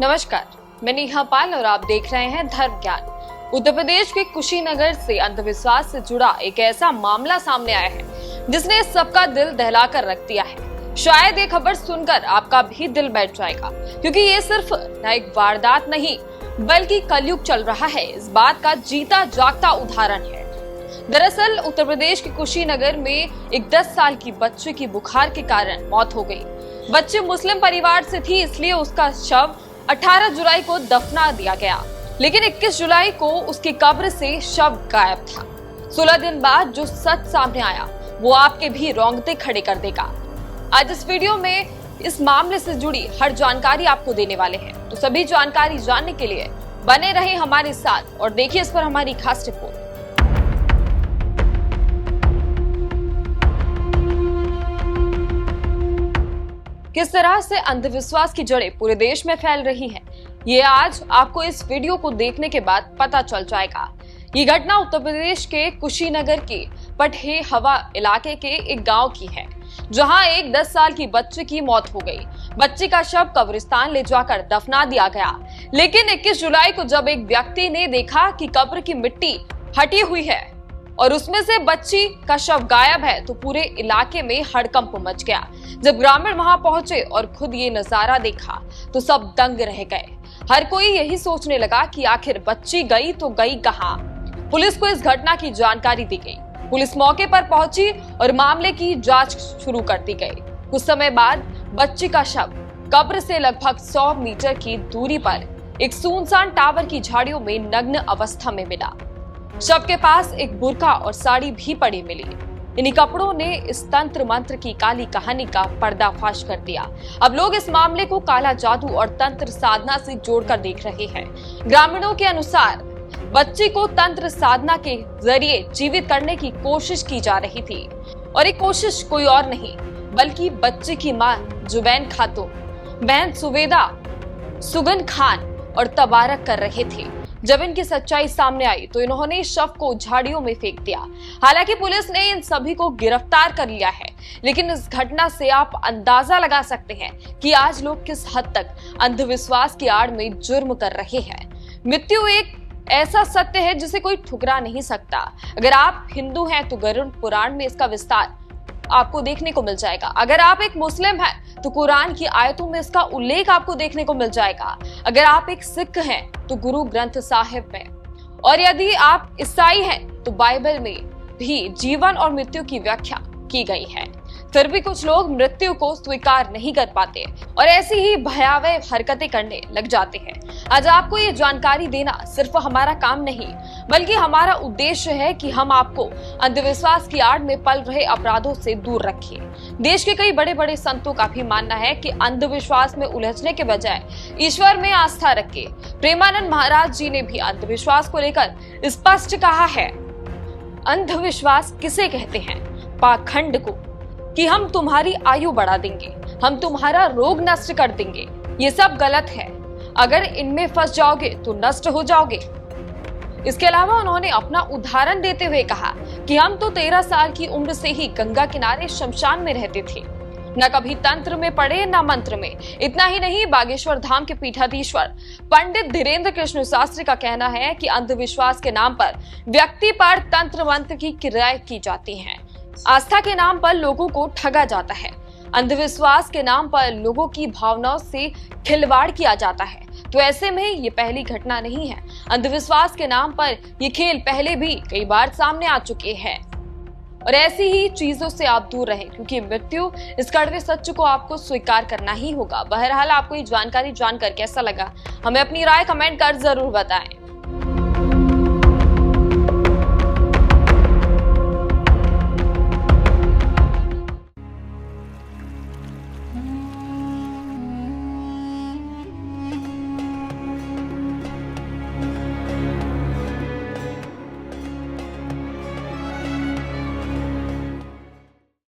नमस्कार, मैं नेहा पाल और आप देख रहे हैं धर्म ज्ञान। उत्तर प्रदेश के कुशीनगर से अंधविश्वास से जुड़ा एक ऐसा मामला सामने आया है जिसने सबका दिल दहलाकर रख दिया है। शायद ये खबर सुनकर आपका भी दिल बैठ जाएगा, क्योंकि ये सिर्फ एक वारदात नहीं बल्कि कलयुग चल रहा है इस बात का जीता जागता उदाहरण है। दरअसल उत्तर प्रदेश के कुशीनगर में एक 10 साल की बच्चे की बुखार के कारण मौत हो गई। बच्चे मुस्लिम परिवार से थी, इसलिए उसका शव 18 जुलाई को दफना दिया गया, लेकिन 21 जुलाई को उसकी कब्र से शव गायब था। 16 दिन बाद जो सच सामने आया वो आपके भी रोंगटे खड़े कर देगा। आज इस वीडियो में इस मामले से जुड़ी हर जानकारी आपको देने वाले हैं, तो सभी जानकारी जानने के लिए बने रहें हमारे साथ और देखिए इस पर हमारी खास रिपोर्ट। किस तरह से अंधविश्वास की जड़ें पूरे देश में फैल रही हैं, ये आज आपको इस वीडियो को देखने के बाद पता चल जाएगा। ये घटना उत्तर प्रदेश के कुशीनगर के पटहे हवा इलाके के एक गांव की है, जहां एक 10 साल की बच्चे की मौत हो गई। बच्ची का शव कब्रिस्तान ले जाकर दफना दिया गया, लेकिन 21 जुलाई को जब एक व्यक्ति ने देखा कि कब्र की मिट्टी हटी हुई है और उसमें से बच्ची का शव गायब है, तो पूरे इलाके में हड़कंप मच गया। जब ग्रामीण वहां पहुंचे और खुद ये नजारा देखा तो सब दंग रह गए। हर कोई यही सोचने लगा कि आखिर बच्ची गई तो गई कहां। पुलिस को इस घटना की जानकारी दी गई। पुलिस मौके पर पहुंची और मामले की जांच शुरू कर दी गई। कुछ समय बाद बच्ची का शव कब्र से लगभग 100 मीटर की दूरी पर एक सुनसान टावर की झाड़ियों में नग्न अवस्था में मिला। शव के पास एक बुर्का और साड़ी भी पड़ी मिली। इन्हीं कपड़ों ने इस तंत्र मंत्र की काली कहानी का पर्दाफाश कर दिया। अब लोग इस मामले को काला जादू और तंत्र साधना से जोड़कर देख रहे हैं। ग्रामीणों के अनुसार बच्ची को तंत्र साधना के जरिए जीवित करने की कोशिश की जा रही थी, और ये कोशिश कोई और नहीं बल्कि बच्ची की मां जुबैन खातून, बहन सुवेदा, सुगन खान और तबारक कर रहे थे। जब इनकी सच्चाई सामने आई तो इन्होंने शव को झाड़ियों में फेंक दिया। हालांकि पुलिस ने इन सभी को गिरफ्तार कर लिया है, लेकिन इस घटना से आप अंदाजा लगा सकते हैं कि आज लोग किस हद तक अंधविश्वास की आड़ में जुर्म कर रहे हैं। मृत्यु एक ऐसा सत्य है जिसे कोई ठुकरा नहीं सकता। अगर आप हिंदू हैं तो गरुड़ पुराण में इसका विस्तार आपको देखने को मिल जाएगा। अगर आप एक मुस्लिम हैं तो कुरान की आयतों में इसका उल्लेख आपको देखने को मिल जाएगा। अगर आप एक सिख हैं तो गुरु ग्रंथ साहिब में, और यदि आप ईसाई हैं तो बाइबल में भी जीवन और मृत्यु की व्याख्या की गई है। फिर भी कुछ लोग मृत्यु को स्वीकार नहीं कर पाते और ऐसी ही भयावह हरकतें करने लग जाते हैं। आज आपको ये जानकारी देना सिर्फ हमारा काम नहीं बल्कि हमारा उद्देश्य है कि हम आपको अंधविश्वास की आड़ में पल रहे अपराधों से दूर रखें। देश के कई बड़े बड़े संतों का भी मानना है कि अंधविश्वास में उलझने के बजाय ईश्वर में आस्था रखें। प्रेमानंद महाराज जी ने भी अंधविश्वास को लेकर स्पष्ट कहा है, अंधविश्वास किसे कहते हैं? पाखंड को, कि हम तुम्हारी आयु बढ़ा देंगे, हम तुम्हारा रोग नष्ट कर देंगे। ये सब गलत है। अगर इनमें फंस जाओगे तो नष्ट हो जाओगे। इसके अलावा उन्होंने अपना उदाहरण देते हुए कहा कि हम तो 13 साल की उम्र से ही गंगा किनारे शमशान में रहते थे, न कभी तंत्र में पढ़े न मंत्र में। इतना ही नहीं, बागेश्वर धाम के पीठाधीश्वर पंडित धीरेन्द्र कृष्ण शास्त्री का कहना है कि अंधविश्वास के नाम पर व्यक्ति पर तंत्र मंत्र की क्रियाएं की जाती हैं। आस्था के नाम पर लोगों को ठगा जाता है। अंधविश्वास के नाम पर लोगों की भावनाओं से खिलवाड़ किया जाता है। तो ऐसे में ये पहली घटना नहीं है। अंधविश्वास के नाम पर ये खेल पहले भी कई बार सामने आ चुके हैं, और ऐसी ही चीजों से आप दूर रहें, क्योंकि मृत्यु इस कड़वे सच को आपको स्वीकार करना ही होगा। बहरहाल आपको ये जानकारी जानकर कैसा लगा, हमें अपनी राय कमेंट कर जरूर बताएं।